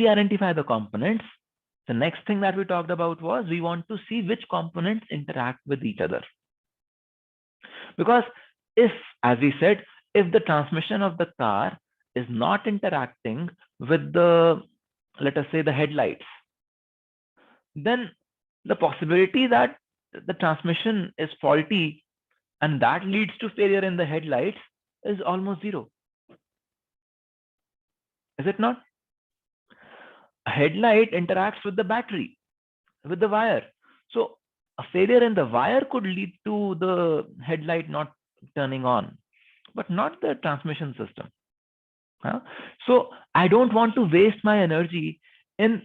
we identify the components, the next thing that we talked about was we want to see which components interact with each other. Because if, as we said, if the transmission of the car is not interacting with the, let us say, the headlights, then the possibility that the transmission is faulty and that leads to failure in the headlights is almost zero. Is it not? A headlight interacts with the battery, with the wire. So a failure in the wire could lead to the headlight not turning on, but not the transmission system. So I don't want to waste my energy in,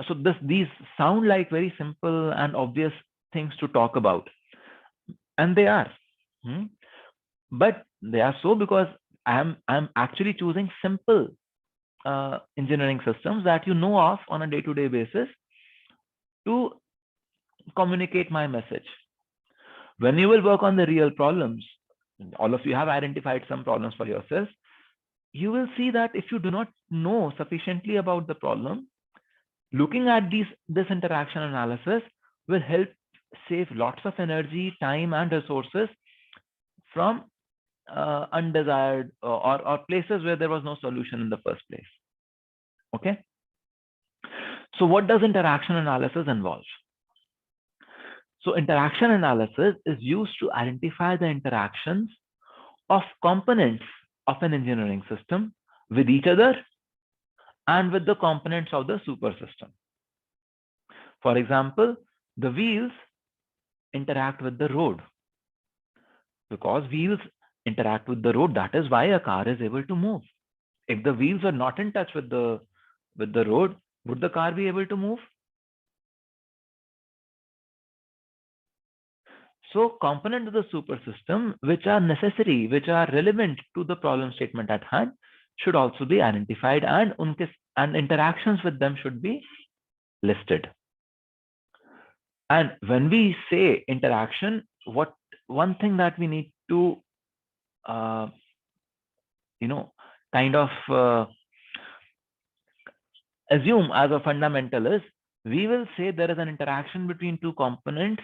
so these sound like very simple and obvious things to talk about, and they are, but they are so because I'm actually choosing simple engineering systems that you know of on a day-to-day basis to communicate my message. When you will work on the real problems, all of you have identified some problems for yourself, you will see that if you do not know sufficiently about the problem, looking at this interaction analysis will help save lots of energy, time, and resources from undesired or places where there was no solution in the first place. Okay. So what does interaction analysis involve? So interaction analysis is used to identify the interactions of components of an engineering system with each other and with the components of the super system. For example, the wheels interact with the road. Because wheels interact with the road, that is why a car is able to move. If the wheels are not in touch with the road, would the car be able to move? So components of the super system which are necessary, which are relevant to the problem statement at hand, should also be identified, and interactions with them should be listed. And when we say interaction, one thing that we need to kind of assume as a fundamental is, we will say there is an interaction between two components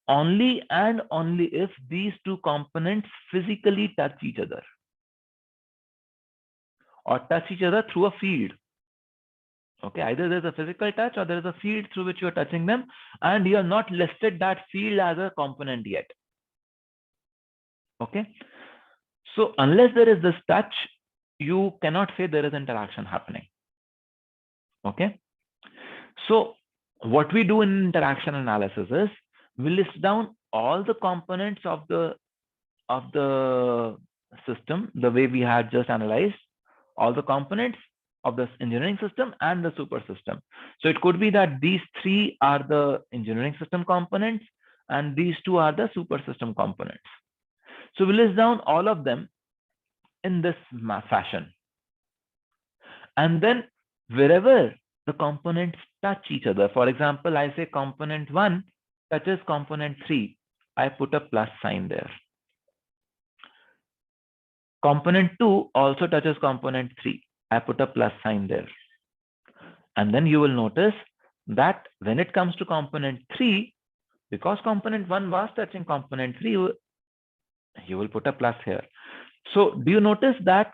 only and only if these two components physically touch each other or touch each other through a field. Okay, either there's a physical touch or there is a field through which you are touching them, and you have not listed that field as a component yet. Okay, so unless there is this touch, you cannot say there is interaction happening. Okay, so what we do in interaction analysis is we list down all the components of the system, the way we had just analyzed all the components of this engineering system and the super system. So it could be that these three are the engineering system components and these two are the super system components. So we list down all of them in this fashion. And then wherever the components touch each other, for example, I say component 1 touches component 3, I put a plus sign there. Component 2 also touches component 3, I put a plus sign there. And then you will notice that when it comes to component 3, because component 1 was touching component 3, you will put a plus here. So do you notice that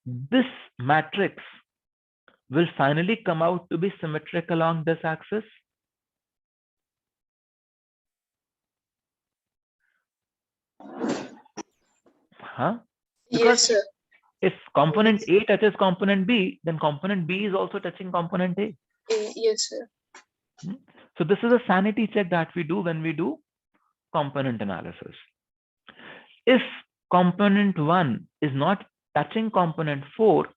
this matrix will finally come out to be symmetric along this axis? Huh? Because yes, sir. If component A touches component B, then component B is also touching component A. Yes, sir. So this is a sanity check that we do when we do component analysis. If component 1 is not touching component 4,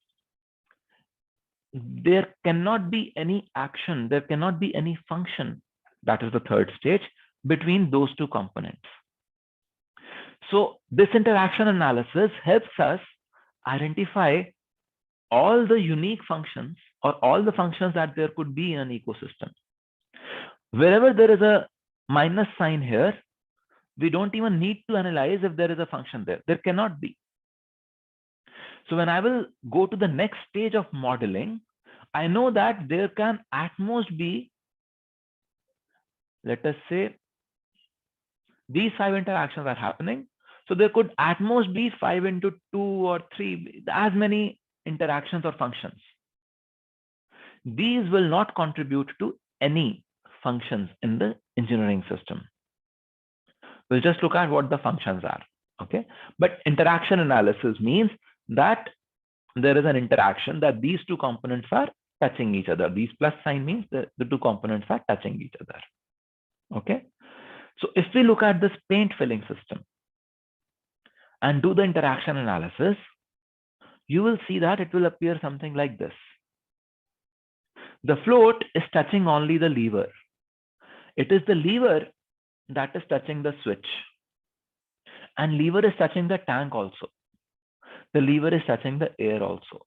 there cannot be any action, there cannot be any function, that is the third stage, between those two components. So this interaction analysis helps us identify all the unique functions or all the functions that there could be in an ecosystem. Wherever there is a minus sign here, we don't even need to analyze if there is a function there. There cannot be. So when I will go to the next stage of modeling, I know that there can at most be, let us say, these 5 interactions are happening. So there could at most be 5 into 2 or 3, as many interactions or functions. These will not contribute to any functions in the engineering system. We'll just look at what the functions are. Okay. But interaction analysis means that there is an interaction, that these two components are touching each other. These plus sign means the two components are touching each other. Okay. So if we look at this paint filling system and do the interaction analysis, you will see that it will appear something like this. The float is touching only the lever. It is the lever that is touching the switch. And lever is touching the tank also. The lever is touching the air also.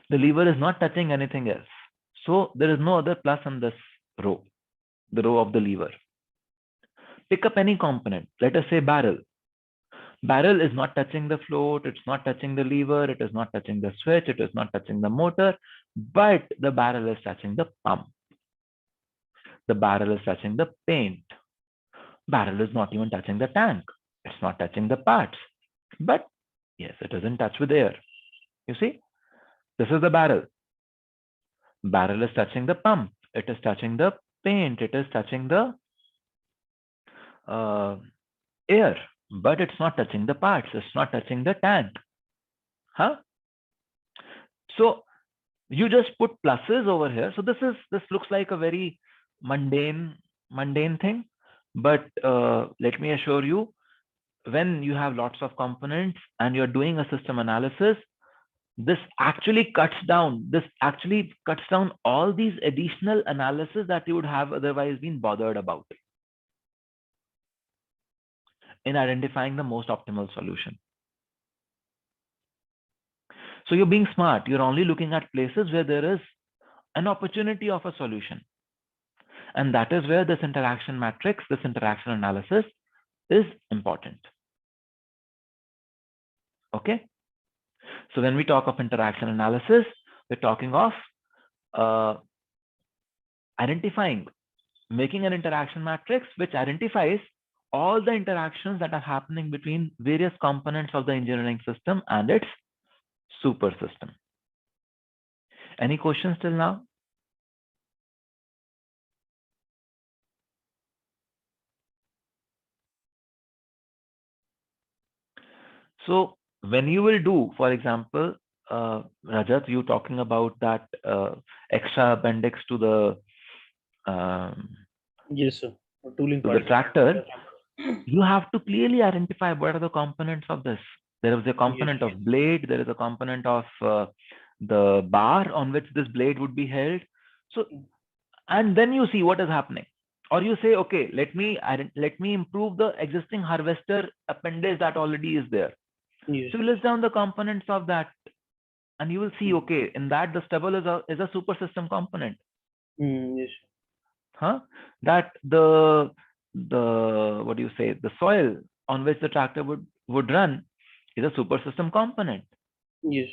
The lever is not touching anything else. So there is no other plus in this row, the row of the lever. Pick up any component. Let us say barrel. Barrel is not touching the float. It's not touching the lever. It is not touching the switch. It is not touching the motor. But the barrel is touching the pump. The barrel is touching the paint. Barrel is not even touching the tank. It's not touching the parts. But yes, it is in touch with air. You see, this is the barrel. Barrel is touching the pump. It is touching the paint. It is touching the air. But it's not touching the parts. It's not touching the tank. Huh? So you just put pluses over here. So this looks like a very mundane thing. But let me assure you, when you have lots of components and you're doing a system analysis, this actually cuts down all these additional analysis that you would have otherwise been bothered about in identifying the most optimal solution. So you're being smart. You're only looking at places where there is an opportunity of a solution. And that is where this interaction matrix, this interaction analysis is important. Okay. So when we talk of interaction analysis, we're talking of making an interaction matrix which identifies all the interactions that are happening between various components of the engineering system and its super system. Any questions till now? So when you will do, for example, Rajat, you talking about that extra appendix to the yes, sir. Tooling to part. the tractor, you have to clearly identify what are the components of this. There is a component Yes. of blade. There is a component of the bar on which this blade would be held. So, and then you see what is happening. Or you say, okay, let me improve the existing harvester appendage that already is there. Yes. So you list down the components of that, and you will see, okay, in that the stubble is a super system component. Yes. Huh? That the what do you say, the soil on which the tractor would run is a super system component. Yes.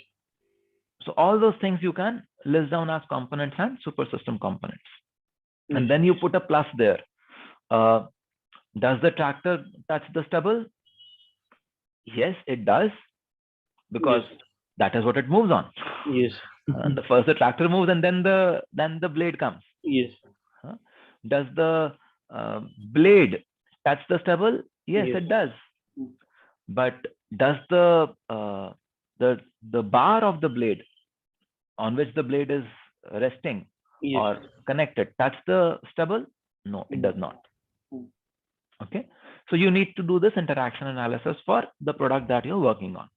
So all those things you can list down as components and super system components. Yes. And then you put a plus there. Does the tractor touch the stubble? Yes, it does, because that is what it moves on. Yes. And the first the tractor moves, and then the blade comes. Yes. Does the blade touch the stubble? Yes, it does. But does the bar of the blade on which the blade is resting or connected touch the stubble? No, it does not. Okay. So you need to do this interaction analysis for the product that you're working on.